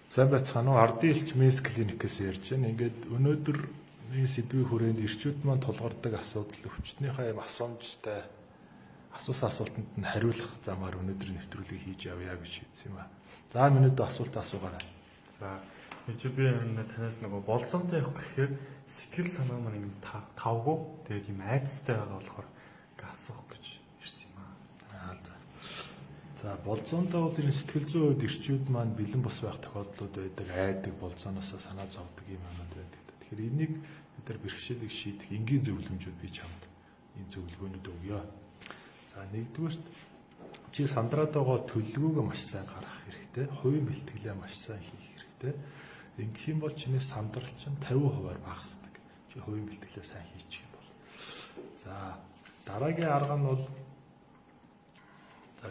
Сайн байцгаана уу? Ардын элч Мэс клиникээс ярьж байна. Ингээд өнөөдрийн сэдвийн хүрээнд ирчүүд маань тулгардаг асуудал өвчтнийхээ асуумжтай асуултанд нь хариулах замаар өнөөдрийн нэвтрүүлгийг хийж явъя гэж хэлсэн юм аа. За минут асуулт асуугаарай. За би танаас нөгөө болцоотой явах гэхээр сэтгэл санаа маань юм тавгүй. Тэгээд юм айцтай байгаа болохоор асуух гэж ирсэн юм аа. За болцоондоо бол энэ сэтгэл зүйн үед ирчүүд маань бэлэн бос байх тохиолдлууд байдаг, айдаг, болцооноос санаа зовдөг юм aanууд байдаг. Тэгэхээр энийг бид нар бэрхшээлийг шийдэх энгийн зөвлөмжүүд би чамд энэ зөвлөгөөнүүд өгье. За нэгдүгээрт чи сандраад байгаа төлөвлөгөөгөө маш сайн гаргах хэрэгтэй. Хувийн бэлтгэлээ маш сайн хийх хэрэгтэй. Ингэх юм бол чиний сандрал чинь 50%-аар багасдаг. Чи хувийн бэлтгэлээ сайн хийчих юм бол. За дараагийн арга нь бол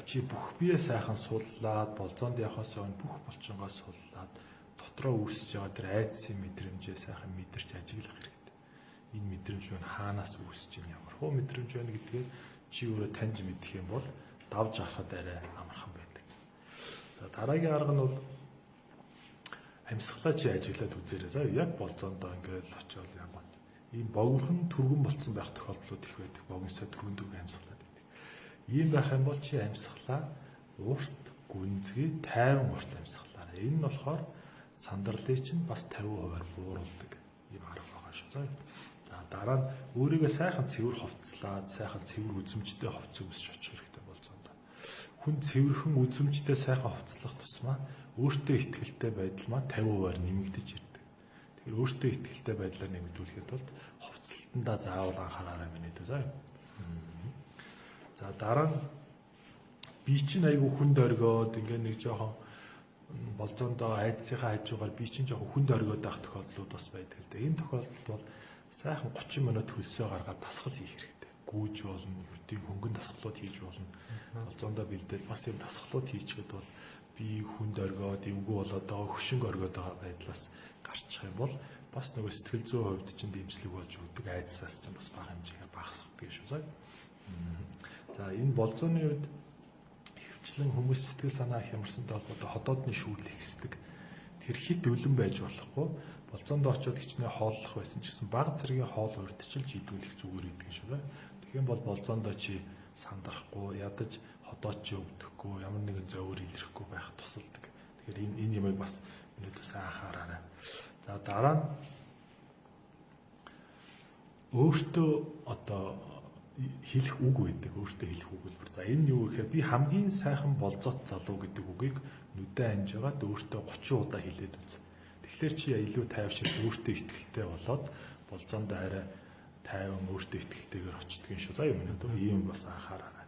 чи бүх бие сайхан суллаад болзоонд явахаас өмнө бүх булчингоо суллаад дотроо үүсэж байгаа тэр айдсын мэдрэмжээ сайхан мэдэрч ажиглах хэрэгтэй. Энэ мэдрэмж байна хаанаас үүсэж ийн ямар хөө мэдрэмж байна гэдгээ чи өөрөө таньж мэдэх юм бол давж авахд арай амархан байдаг. За дараагийн арга нь бол амьсгалаа чи ажиглаад үзээрэй. За яг болзоондоо ингээд очиод ямбат. Ийм богинохон түргэн болцсон байх тохиолдлууд их байдаг. Богиносоо түргэн амьсгалаад. Ийм байх юм бол чи амьсгалаа урт, гүнзгий, тайван урт амьсгалаа. Энэ нь болохоор сандралыг чинь бас 50%-аар бууруулдаг ийм арга байгаа шүү. За дараа нь өөрийгөө сайхан цэвэр хувцлаад, сайхан цэвэр үзмжтэй хувц өмсч очих хэрэгтэй болцоондоо. Хүн цэвэрхэн үзмжтэй сайхан хувцлах тусмаа өөртөө ихтгэлтэй байдал маа 50%-аар нэмэгдэж ирдэг. Тэгэхээр өөртөө ихтгэлтэй байдлаар нэмэгдүүлэхэд бол хувцлалтандаа заавал анхаараарай минь дөө заа. За дараа нь би чинь айгүй хүнд оргиод ингээ нэг жоохон болзоондоо айдсынхаа хажуугаар би чинь жоохон хүнд оргиод байх тохиолдлууд бас байдаг л дээ. Энэ тохиолдолд бол сайхан 30 минут хөлсөө гаргаад дасгал хийх хэрэгтэй. Гүүж болно, өртийн хөнгөн дасгалууд хийж болно. Болзоондоо бэлдээд бас юм дасгалууд хийчихэд бол би хүнд оргиод, эвгүй болоод байгаа, хөшинг оргиод байгаа байдлаас гарчих юм бол бас нөгөө сэтгэл зүйн хувьд чинь дэмжлэг болж өгдөг айдсаас чинь бас бага хэмжээгээр багасгадаг шүү заа. За энэ болзооны үед хөвчлэн хүмүүс сэтгэл санаа хямарсантай холбоотой ходоодны шүүрлэх хэсдэг. Тэр хит өлөн байж болохгүй. Болзоонд очиод хичнээн хооллох байсан ч гэсэн бага зэргийн хоол урьдчилж идүүлэх зүгээр гэдэг шүү дээ. Тэгэх юм бол болзоондоо чи сандрахгүй, ядаж ходоод чи өвдөхгүй, ямар нэгэн зовөр илэрхгүй байх тусалдаг. Тэгэхээр энэ юмыг бас өнөөдөр сайн анхаараарай. За дараа нь өөртөө одоо хэлэх үг байдаг, өөртөө хэлэх өгүүлбэр. За энэ юу гэхээр би хамгийн сайхан болзоот залуу гэдэг үгийг нүдэн анжгаад өөртөө 30 удаа хэлээд үз. Тэгэхээр чи илүү тайвширч өөртөө ихтгэлтэй болоод болзоонд арай тайван өөртөө ихтгэлтэйгээр очдөг юм шүү. За юм өнөөдөр ийм бас анхаараарай.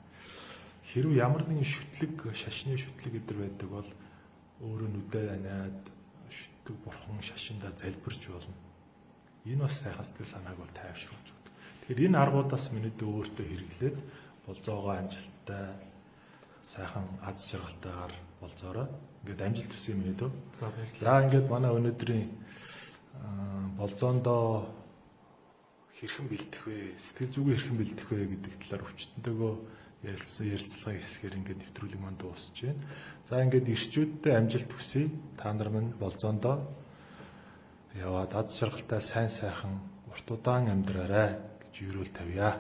Хэрв ямар нэгэн шүтлэг, шашны шүтлэг гэдэр байдаг бол өөрөө нүдэн аниад шүтдэг бурхан шашиндаа залбирч болно. Энэ бас сайхан сэтгэл санааг бол тайвшруулж өгдөг. Тэгэхээр энэ аргуудаас минийдээ өөртөө хэрэглээд болзоогоо амжилттай сайхан аз жаргалтайгаар болзоороо ингээд амжилт хүсье минийдөө. За ингээд манай өнөөдрийн болзоондоо хэрхэн бэлтэх вэ? Сэтгэл зүгээ хэрхэн бэлтэх вэ гэдэг талаар өвчтөнтэйгөө ярилцлагын хэсгээр ингээд нэвтрүүлэг маань дуусж байна. За ингээд ирчүүдтэй амжилт хүсье. Та нар минь болзоондоо яваад аз жаргалтай сайн сайхан урт удаан амьдраарай гэж юрөөл тавья.